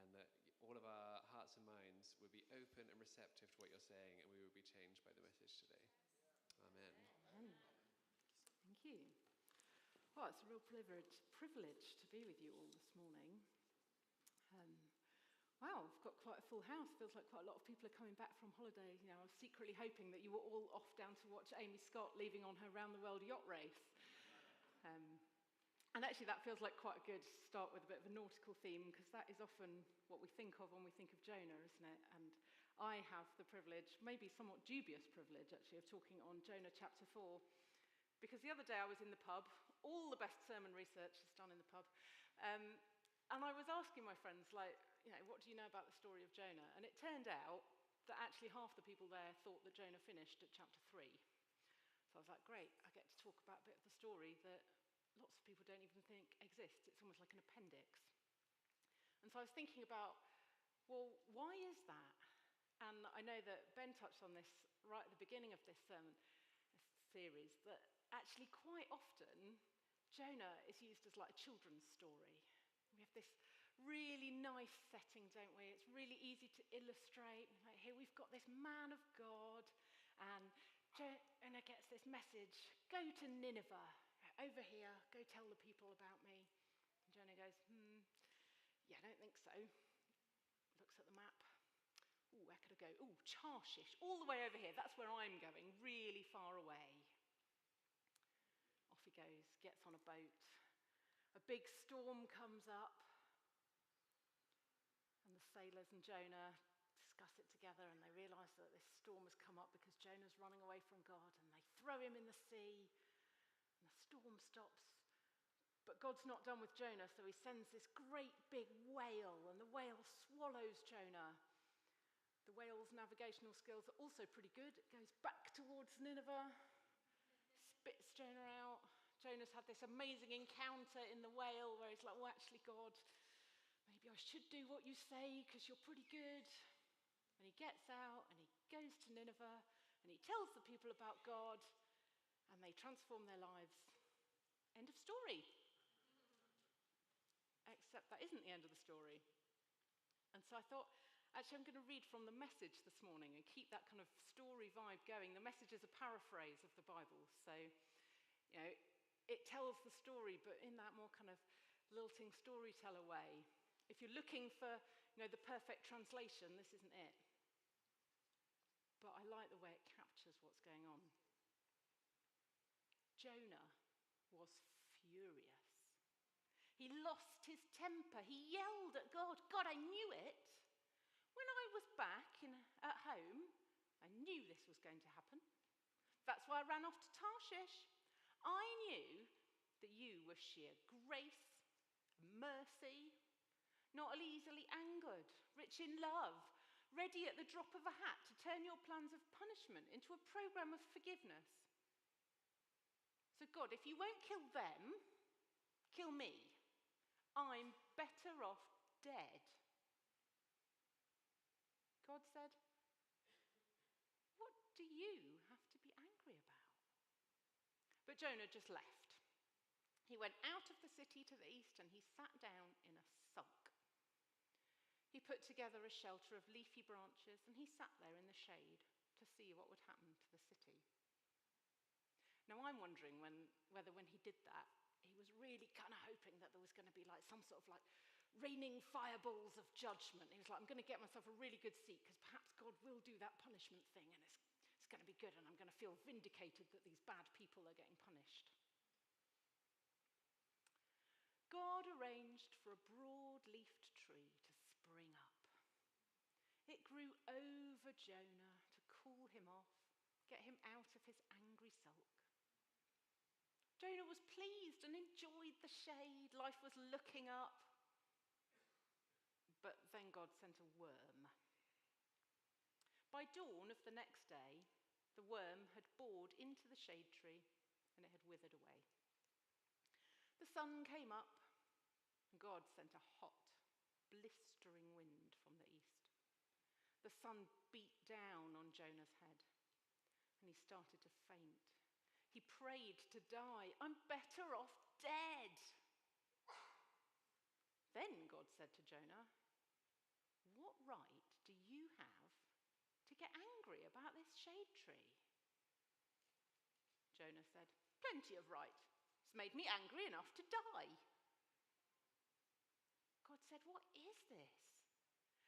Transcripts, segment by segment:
and that all of our hearts and minds would be open and receptive to what you're saying, and we would be changed by the message today. Amen. Amen. Thank you. Well, it's a real privilege to be with you all this morning. Wow, we've got quite a full house. Feels like quite a lot of people are coming back from holiday. You know, I was secretly hoping that you were all off down to watch Amy Scott leaving on her round-the-world yacht race. And actually, that feels like quite a good start with a bit of a nautical theme, because that is often what we think of when we think of Jonah, isn't it? And I have the privilege, maybe somewhat dubious privilege, actually, of talking on Jonah chapter 4. Because the other day I was in the pub. All the best sermon research is done in the pub. And I was asking my friends, like, you know, what do you know about the story of Jonah? And it turned out that actually half the people there thought that Jonah finished at chapter 3. So I was like, great, I get to talk about a bit of the story that lots of people don't even think exists. It's almost like an appendix. And so I was thinking about, well, why is that? And I know that Ben touched on this right at the beginning of this sermon series, that actually quite often Jonah is used as like a children's story. We have this really nice setting, don't we? It's really easy to illustrate. Like, here we've got this man of God, and Jonah gets this message, go to Nineveh, over here, go tell the people about me. And Jonah goes, yeah, I don't think so. Looks at the map. Ooh, where could I go? Ooh, Tarshish, all the way over here. That's where I'm going, really far away. Off he goes, gets on a boat. A big storm comes up, and the sailors and Jonah discuss it together, and they realise that this storm has come up because Jonah's running away from God, and they throw him in the sea, and the storm stops. But God's not done with Jonah, so he sends this great big whale, and the whale swallows Jonah. The whale's navigational skills are also pretty good. It goes back towards Nineveh, spits Jonah out. Jonah's had this amazing encounter in the whale where he's like, well, actually, God, maybe I should do what you say because you're pretty good. And he gets out and he goes to Nineveh and he tells the people about God, and they transform their lives. End of story. Except that isn't the end of the story. And so I thought, actually, I'm going to read from the Message this morning and keep that kind of story vibe going. The Message is a paraphrase of the Bible. So, you know, it tells the story, but in that more kind of lilting storyteller way. If you're looking for, you know, the perfect translation, this isn't it. But I like the way it captures what's going on. Jonah was furious. He lost his temper. He yelled at God. God, I knew it. When I was back at home, I knew this was going to happen. That's why I ran off to Tarshish. I knew that you were sheer grace, mercy, not easily angered, rich in love, ready at the drop of a hat to turn your plans of punishment into a program of forgiveness. So God, if you won't kill them, kill me. I'm better off dead. God said, what do you have to be angry about? But Jonah just left. He went out of the city to the east and he sat down in a sulk. He put together a shelter of leafy branches and he sat there in the shade to see what would happen to the city. Now I'm wondering whether when he did that, he was really kind of hoping that there was going to be like some sort of like raining fireballs of judgment. He was like, I'm going to get myself a really good seat because perhaps God will do that punishment thing and it's going to be good and I'm going to feel vindicated that these bad people are getting punished. God arranged for a broad-leafed tree to spring up. It grew over Jonah to cool him off, get him out of his angry sulk. Jonah was pleased and enjoyed the shade. Life was looking up. But then God sent a worm. By dawn of the next day, the worm had bored into the shade tree and it had withered away. The sun came up and God sent a hot, blistering wind from the east. The sun beat down on Jonah's head and he started to faint. He prayed to die. I'm better off dead. Then God said to Jonah, what right do you have to get angry about this shade tree? Jonah said, plenty of right. It's made me angry enough to die. God said, what is this?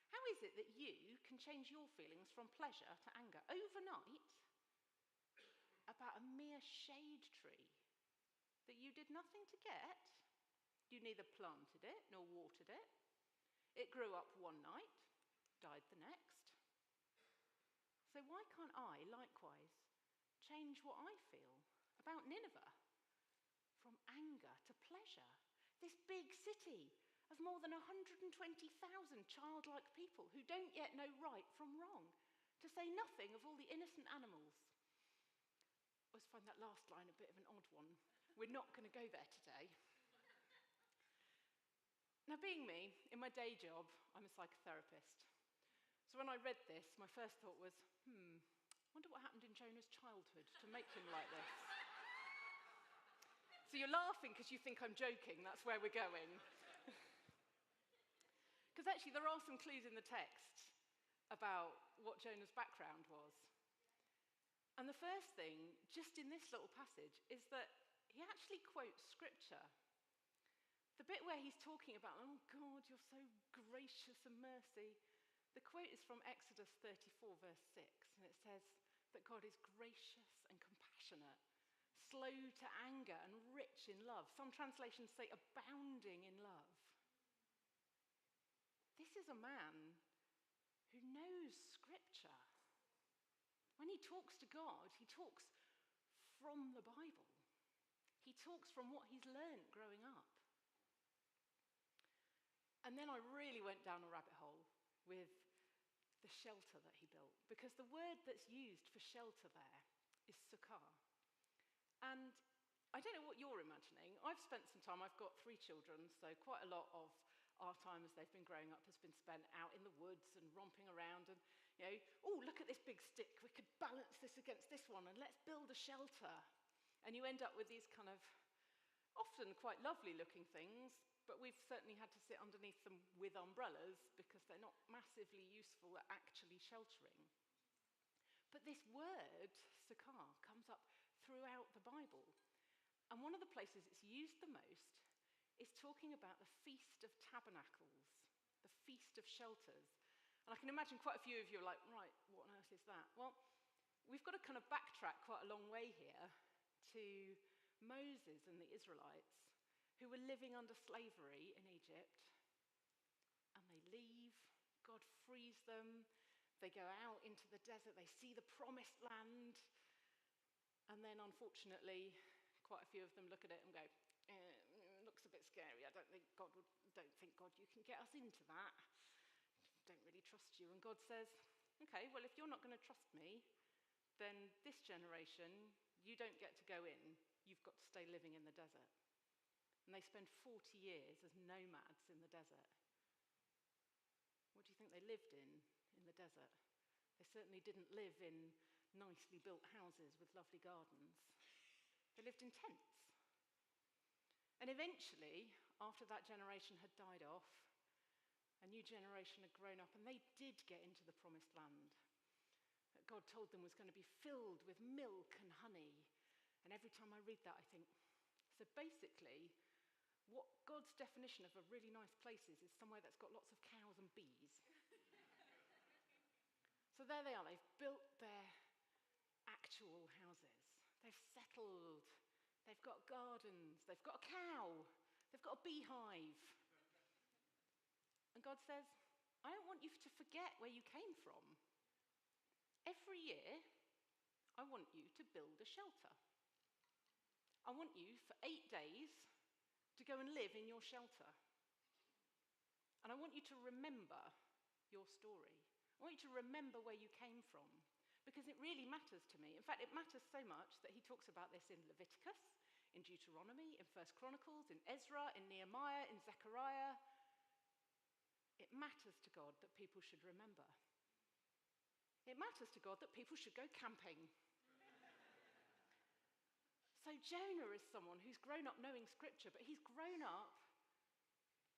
How is it that you can change your feelings from pleasure to anger overnight about a mere shade tree that you did nothing to get? You neither planted it nor watered it. It grew up one night, died the next. So why can't I likewise change what I feel about Nineveh from anger to pleasure? This big city of more than 120,000 childlike people who don't yet know right from wrong, to say nothing of all the innocent animals. I always find that last line a bit of an odd one. We're not going to go there today. Now, being me, in my day job, I'm a psychotherapist. So when I read this, my first thought was, wonder what happened in Jonah's childhood to make him like this. So you're laughing because you think I'm joking, that's where we're going. Because actually there are some clues in the text about what Jonah's background was. And the first thing, just in this little passage, is that he actually quotes scripture. The bit where he's talking about, oh God, you're so gracious and mercy. The quote is from Exodus 34, verse 6, and it says that God is gracious and compassionate, slow to anger and rich in love. Some translations say abounding in love. This is a man who knows scripture. When he talks to God, he talks from the Bible. He talks from what he's learned growing up. And then I really went down a rabbit hole with the shelter that he built, because the word that's used for shelter there is sukkah. And I don't know what you're imagining. I've spent some time, I've got 3 children, so quite a lot of our time as they've been growing up has been spent out in the woods and romping around and, oh, look at this big stick. We could balance this against this one and let's build a shelter. And you end up with these kind of often quite lovely looking things, but we've certainly had to sit underneath them with umbrellas because they're not massively useful at actually sheltering. But this word, sukkah, comes up throughout the Bible. And one of the places it's used the most is talking about the Feast of Tabernacles, the Feast of Shelters. And I can imagine quite a few of you are like, right, what on earth is that? Well, we've got to kind of backtrack quite a long way here to Moses and the Israelites, who were living under slavery in Egypt. And they leave, God frees them, they go out into the desert, they see the promised land, and then unfortunately, quite a few of them look at it and go, looks a bit scary. I don't think God, you can get us into that. Don't really trust you. And God says, okay, well, if you're not going to trust me, then this generation, you don't get to go in. You've got to stay living in the desert. And they spend 40 years as nomads in the desert. What do you think they lived in the desert? They certainly didn't live in nicely built houses with lovely gardens. They lived in tents. And eventually, after that generation had died off, a new generation had grown up and they did get into the promised land that God told them was going to be filled with milk and honey. And every time I read that, I think, so basically, what God's definition of a really nice place is somewhere that's got lots of cows and bees. So there they are, they've built their actual houses. They've settled. They've got gardens. They've got a cow. They've got a beehive. And God says, I don't want you to forget where you came from. Every year, I want you to build a shelter. I want you for 8 days to go and live in your shelter. And I want you to remember your story. I want you to remember where you came from, because it really matters to me. In fact, it matters so much that he talks about this in Leviticus, in Deuteronomy, in 1 Chronicles, in Ezra, in Nehemiah, in Zechariah. It matters to God that people should remember. It matters to God that people should go camping. So Jonah is someone who's grown up knowing scripture, but he's grown up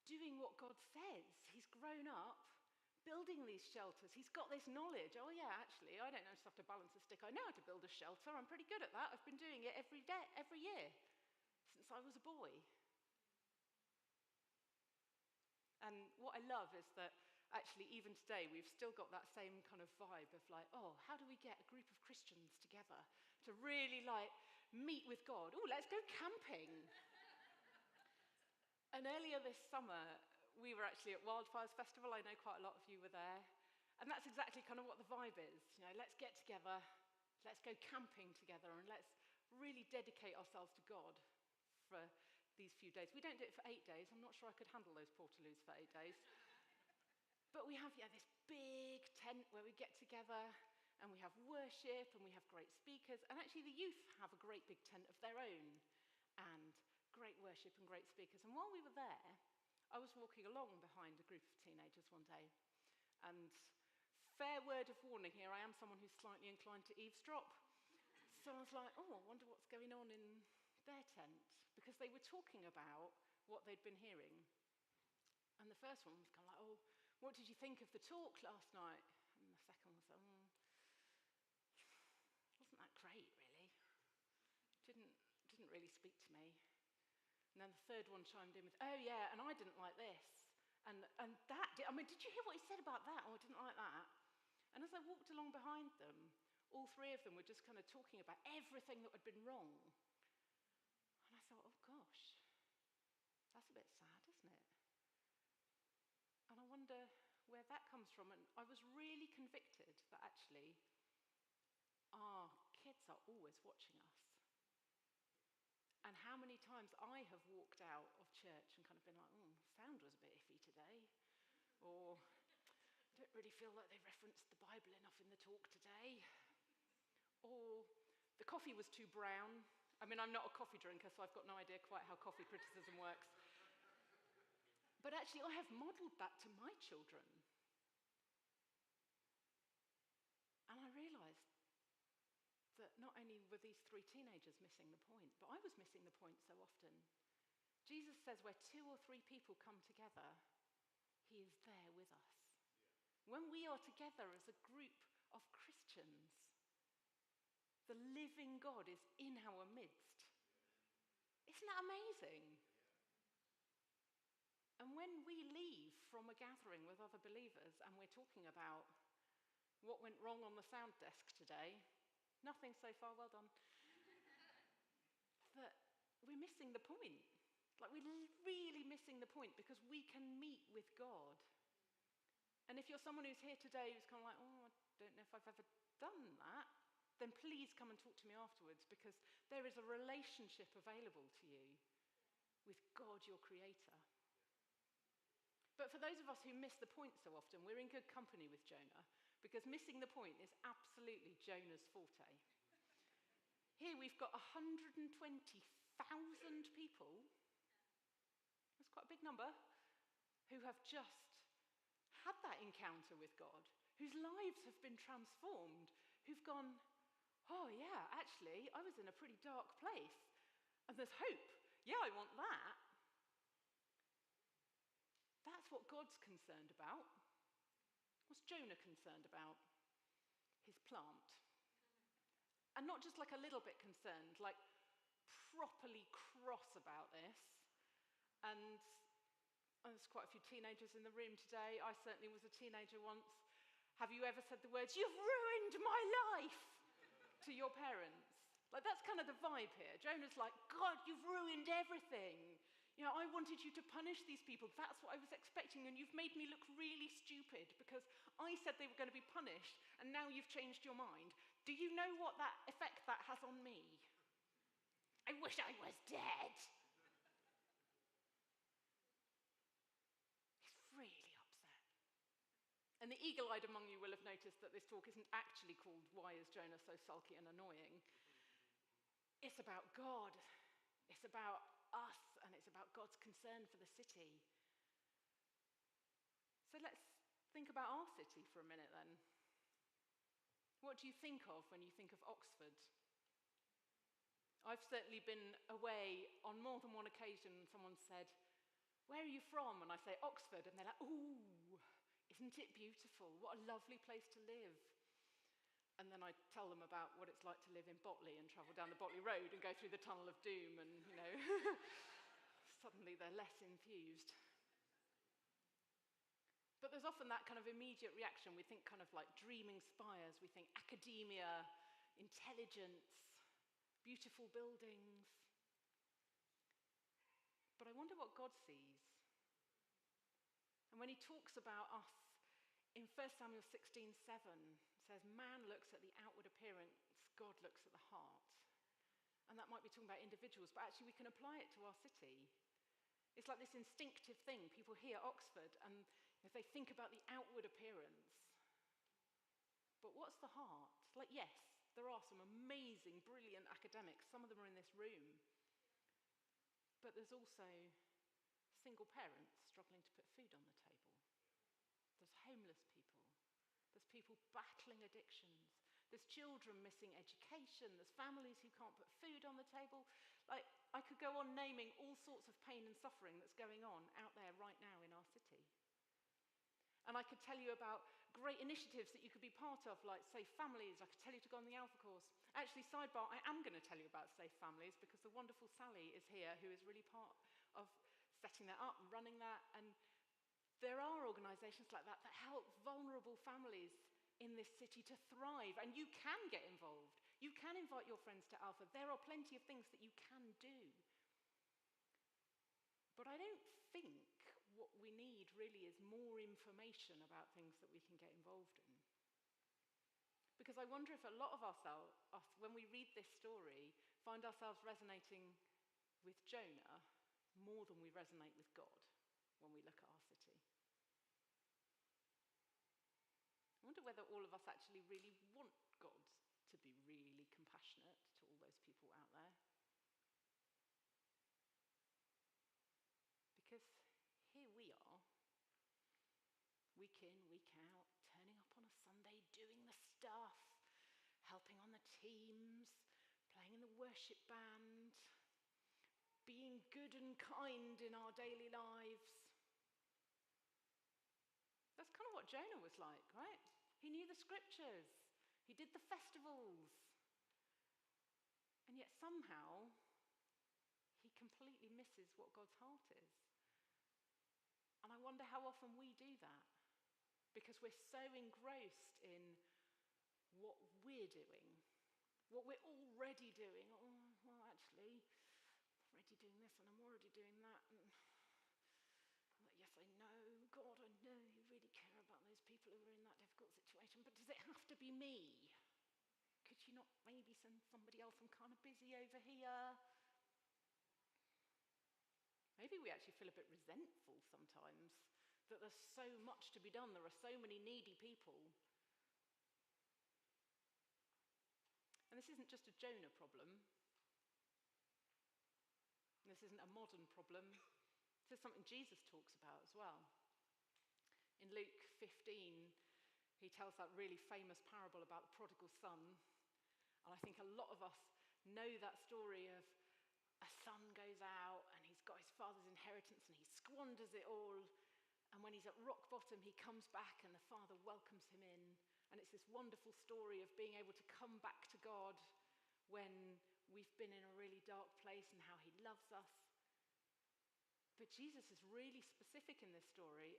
doing what God says. He's grown up building these shelters. He's got this knowledge. Oh yeah, actually, I don't just have to balance a stick. I know how to build a shelter. I'm pretty good at that. I've been doing it every day, every year, since I was a boy. And what I love is that actually even today we've still got that same kind of vibe of like, oh, how do we get a group of Christians together to really like meet with God? Oh, let's go camping. And earlier this summer, we were actually at Wildfires Festival. I know quite a lot of you were there. And that's exactly kind of what the vibe is. You know, let's get together, let's go camping together, and let's really dedicate ourselves to God for these few days. We don't do it for 8 days. I'm not sure I could handle those portaloos for 8 days. But we have this big tent where we get together and we have worship and we have great speakers. And actually the youth have a great big tent of their own and great worship and great speakers. And while we were there, I was walking along behind a group of teenagers one day. And fair word of warning here, I am someone who's slightly inclined to eavesdrop. So I was like, oh, I wonder what's going on in their tent, because they were talking about what they'd been hearing. And the first one was kind of like, oh, what did you think of the talk last night? And the second was, wasn't that great, really. Didn't really speak to me. And then the third one chimed in with, oh yeah, and I didn't like this. And that, did you hear what he said about that? Oh, I didn't like that. And as I walked along behind them, all three of them were just kind of talking about everything that had been wrong. And I thought, oh gosh, that's a bit sad, isn't it? And I wonder where that comes from. And I was really convicted that actually our kids are always watching us. And how many times I have walked out of church and kind of been like, sound was a bit iffy today. Or, I don't really feel like they referenced the Bible enough in the talk today. Or, the coffee was too brown. I mean, I'm not a coffee drinker, so I've got no idea quite how coffee criticism works. But actually, I have modelled that to my children. And I realised that not only were these three teenagers missing the point, but I was missing the point so often. Jesus says where 2 or 3 people come together, he is there with us. Yeah. When we are together as a group of Christians, the living God is in our midst. Isn't that amazing? And when we leave from a gathering with other believers and we're talking about what went wrong on the sound desk today, nothing so far, well done, that we're missing the point. Like, we're really missing the point because we can meet with God. And if you're someone who's here today who's kind of like, oh, I don't know if I've ever done that, then please come and talk to me afterwards, because there is a relationship available to you with God, your creator. But for those of us who miss the point so often, we're in good company with Jonah, because missing the point is absolutely Jonah's forte. Here we've got 120,000 people, that's quite a big number, who have just had that encounter with God, whose lives have been transformed, who've gone, oh yeah, actually, I was in a pretty dark place, and there's hope. Yeah, I want that. That's what God's concerned about. What's Jonah concerned about? His plant. And not just like a little bit concerned, like properly cross about this. And there's quite a few teenagers in the room today. I certainly was a teenager once. Have you ever said the words, "You've ruined my life," to your parents? Like, that's kind of the vibe here. Jonah's like, God, you've ruined everything. You know, I wanted you to punish these people. That's what I was expecting, and you've made me look really stupid because I said they were going to be punished, and now you've changed your mind. Do you know what that effect that has on me? I wish I was dead. He's really upset. And the eagle-eyed among you will have noticed that this talk isn't actually called Why is Jonah So Sulky and Annoying? It's about God. It's about us, and it's about God's concern for the city. So let's think about our city for a minute then. What do you think of when you think of Oxford? I've certainly been away on more than one occasion. Someone said, "Where are you from?" And I say, "Oxford." And they're like, "Ooh, isn't Isn't it beautiful? What a lovely place to live. And then I tell them about what it's like to live in Botley and travel down the Botley Road and go through the Tunnel of Doom and, suddenly they're less enthused. But there's often that kind of immediate reaction. We think kind of like dreaming spires. We think academia, intelligence, beautiful buildings. But I wonder what God sees. And when he talks about us in 1 Samuel 16:7, it says, man looks at the outward appearance, God looks at the heart. And that might be talking about individuals, but actually we can apply it to our city. It's like this instinctive thing. People hear Oxford and if they think about the outward appearance. But what's the heart? Like, yes, there are some amazing, brilliant academics. Some of them are in this room. But there's also single parents struggling to put food on the table. There's homeless people. There's people battling addictions. There's children missing education. There's families who can't put food on the table. Like, I could go on naming all sorts of pain and suffering that's going on out there right now in our city. And I could tell you about great initiatives that you could be part of, like Safe Families. I could tell you to go on the Alpha course. Actually, sidebar, I am going to tell you about Safe Families because the wonderful Sally is here, who is really part of setting that up and running that. And there are organisations like that that help vulnerable families in this city to thrive. And you can get involved. You can invite your friends to Alpha. There are plenty of things that you can do. But I don't think what we need really is more information about things that we can get involved in. Because I wonder if a lot of us, when we read this story, find ourselves resonating with Jonah more than we resonate with God when we look at our city. I wonder whether all of us actually really want God to be really compassionate to all those people out there. Because here we are, week in, week out, turning up on a Sunday, doing the stuff, helping on the teams, playing in the worship band, being good and kind in our daily lives. That's kind of what Jonah was like, right? He knew the scriptures. He did the festivals. And yet somehow, he completely misses what God's heart is. And I wonder how often we do that. Because we're so engrossed in what we're doing, what we're already doing. Oh, well, actually, I'm already doing this and I'm already doing that. And yes, I know, God, I know you really care about those people who are in that difficult situation, but does it have to be me? Could you not maybe send somebody else? I'm kind of busy over here. Maybe we actually feel a bit resentful sometimes that there's so much to be done. There are so many needy people. And this isn't just a Jonah problem. This isn't a modern problem. This is something Jesus talks about as well. In Luke 15, he tells that really famous parable about the prodigal son. And I think a lot of us know that story of a son goes out and he's got his father's inheritance and he squanders it all. And when he's at rock bottom, he comes back and the father welcomes him in. And it's this wonderful story of being able to come back to God when we've been in a really dark place and how he loves us. But Jesus is really specific in this story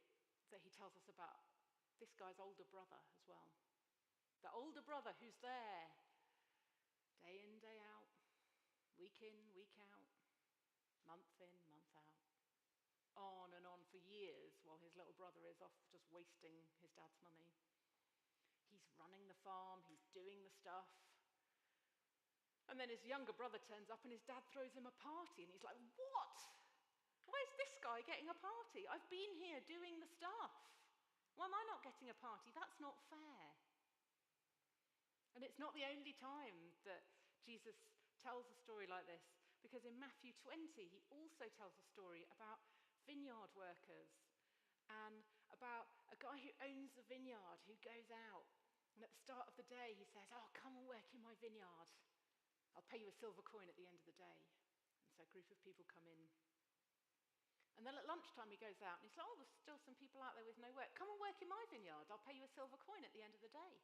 that he tells us about this guy's older brother as well. The older brother who's there day in, day out. Week in, week out, month in, month out, on and on for years while his little brother is off just wasting his dad's money. He's running the farm, he's doing the stuff. And then his younger brother turns up and his dad throws him a party and he's like, what? Why is this guy getting a party? I've been here doing the stuff. Why am I not getting a party? That's not fair. And it's not the only time that Jesus tells a story like this, because in Matthew 20 he also tells a story about vineyard workers and about a guy who owns the vineyard who goes out and at the start of the day he says, oh, come and work in my vineyard, I'll pay you a silver coin at the end of the day. And so a group of people come in, and then at lunchtime he goes out and he's like, oh, there's still some people out there with no work. Come and work in my vineyard. I'll pay you a silver coin at the end of the day.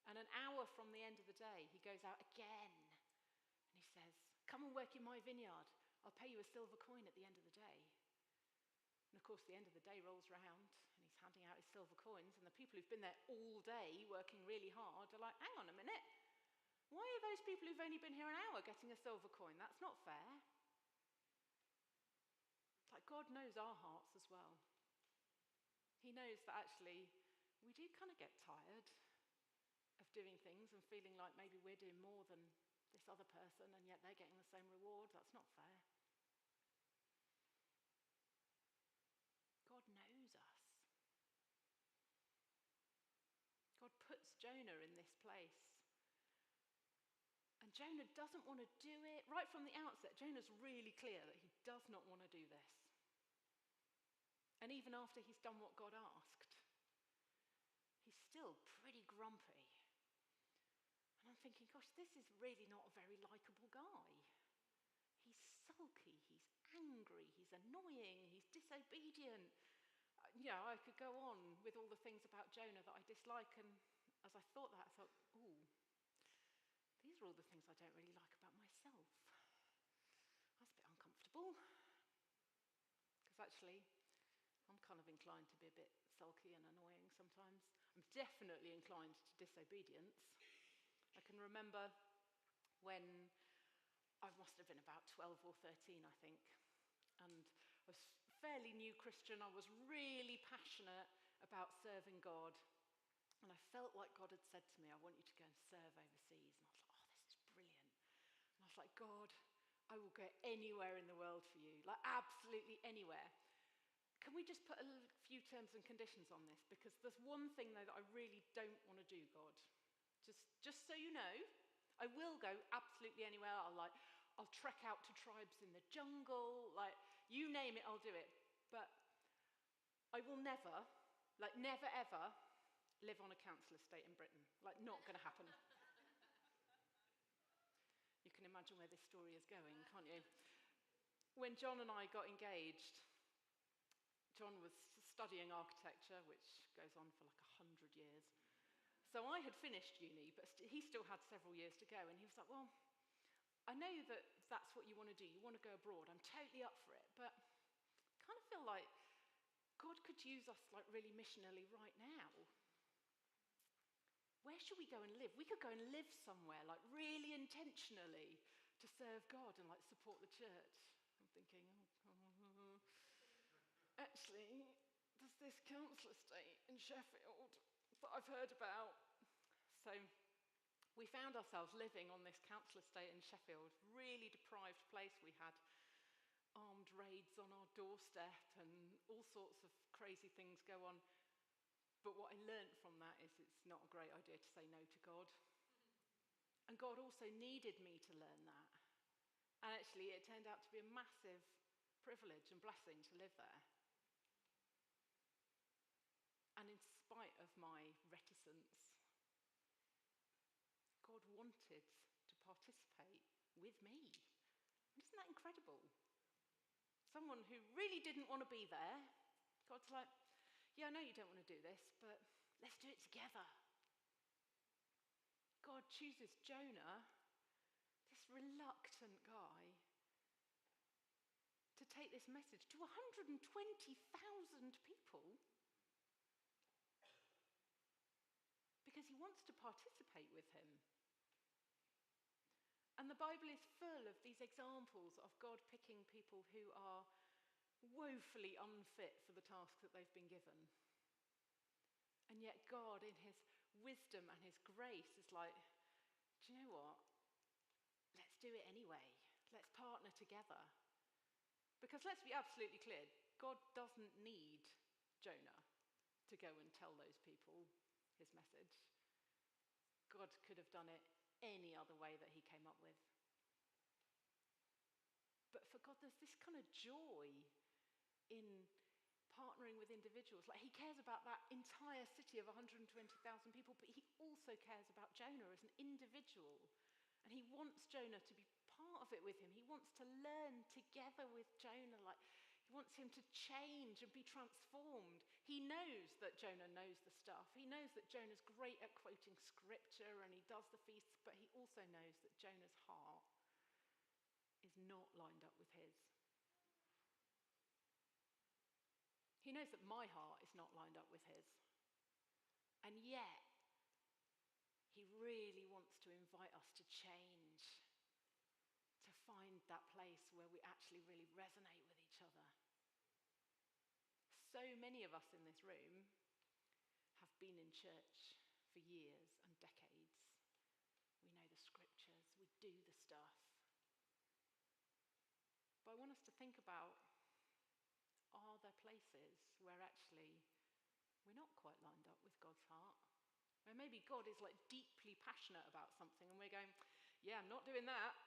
And an hour from the end of the day, he goes out again. And he says, come and work in my vineyard. I'll pay you a silver coin at the end of the day. And of course, the end of the day rolls round and he's handing out his silver coins. And the people who've been there all day working really hard are like, hang on a minute. Why are those people who've only been here an hour getting a silver coin? That's not fair. It's like God knows our hearts as well. He knows that actually we do kind of get tired of doing things and feeling like maybe we're doing more than this other person and yet they're getting the same reward. That's not fair. God knows us. God puts Jonah in this place. And Jonah doesn't want to do it. Right from the outset, Jonah's really clear that he does not want to do this. And even after he's done what God asked, he's still pretty grumpy. And I'm thinking, gosh, this is really not a very likable guy. He's sulky, he's angry, he's annoying, he's disobedient. I could go on with all the things about Jonah that I dislike. And as I thought that, I thought, ooh, these are all the things I don't really like about myself. That's a bit uncomfortable. Because actually, I'm kind of inclined to be a bit sulky and annoying sometimes. I'm definitely inclined to disobedience. I can remember when I must have been about 12 or 13, I think. And I was a fairly new Christian. I was really passionate about serving God. And I felt like God had said to me, I want you to go and serve overseas. And I was like, oh, this is brilliant. And I was like, God, I will go anywhere in the world for you. Like, absolutely anywhere. Can we just put a few terms and conditions on this? Because there's one thing, though, that I really don't want to do, God. Just so you know, I will go absolutely anywhere. I'll trek out to tribes in the jungle. Like, you name it, I'll do it. But I will never ever live on a council estate in Britain. Like, not going to happen. You can imagine where this story is going, can't you? When John and I got engaged, John was studying architecture, which goes on for like 100 years. So I had finished uni, but he still had several years to go. And he was like, well, I know that that's what you want to do. You want to go abroad. I'm totally up for it. But I kind of feel like God could use us like really missionally right now. Where should we go and live? We could go and live somewhere, like really intentionally to serve God and like support the church. I'm thinking, actually, there's this council estate in Sheffield that I've heard about. So we found ourselves living on this council estate in Sheffield, really deprived place. We had armed raids on our doorstep and all sorts of crazy things go on. But what I learned from that is it's not a great idea to say no to God. And God also needed me to learn that. And actually, it turned out to be a massive privilege and blessing to live there. And in spite of my reticence, God wanted to participate with me. Isn't that incredible? Someone who really didn't want to be there, God's like, yeah, I know you don't want to do this, but let's do it together. God chooses Jonah, this reluctant guy, to take this message to 120,000 people because he wants to participate with him. And the Bible is full of these examples of God picking people who are woefully unfit for the task that they've been given. And yet God, in his wisdom and his grace, is like, do you know what? Let's do it anyway. Let's partner together. Because let's be absolutely clear, God doesn't need Jonah to go and tell those people his message. God could have done it any other way that he came up with. But for God, there's this kind of joy in partnering with individuals. Like, he cares about that entire city of 120,000 people, but he also cares about Jonah as an individual. And he wants Jonah to be part of it with him. He wants to learn together with Jonah. Like, He wants him to change and be transformed. He knows that Jonah knows the stuff. He knows that Jonah's great at quoting scripture and he does the feasts, but he also knows that Jonah's heart is not lined up with his. He knows that my heart is not lined up with his. And yet, he really wants to invite us to change, to find that place where we actually really resonate with each other. So many of us in this room have been in church for years and decades. We know the scriptures, we do the stuff. But I want us to think about, are there places where actually we're not quite lined up with God's heart? Where maybe God is like deeply passionate about something and we're going, yeah, I'm not doing that.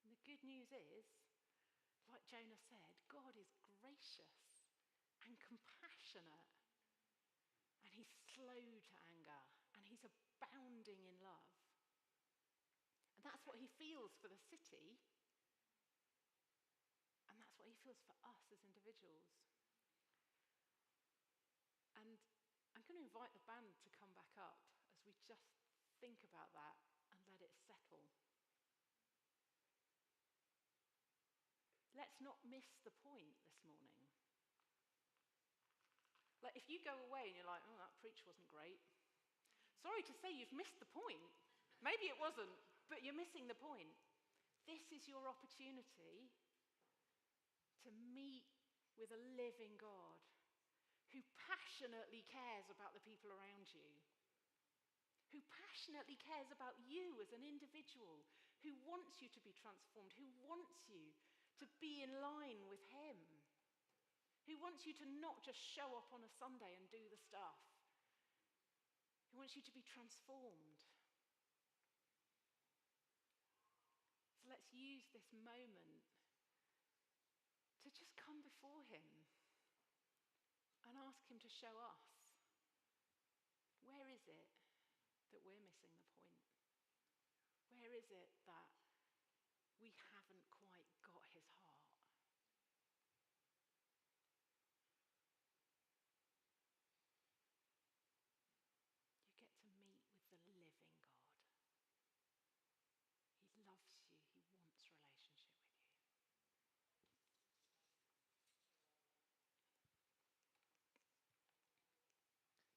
And the good news is, like Jonah said, God is gracious and compassionate. And he's slow to anger. And he's abounding in love. And that's what he feels for the city. And that's what he feels for us as individuals. And I'm going to invite the band to come back up as we just think about that and let it settle. Let's not miss the point this morning. Like if you go away and you're like, oh, that preach wasn't great. Sorry to say you've missed the point. Maybe it wasn't, but you're missing the point. This is your opportunity to meet with a living God who passionately cares about the people around you, who passionately cares about you as an individual, who wants you to be transformed, who wants you to be in line with him, who wants you to not just show up on a Sunday and do the stuff, who wants you to be transformed. So let's use this moment to just come before him and ask him to show us, where is it that we're missing the point? Where is it that we haven't quite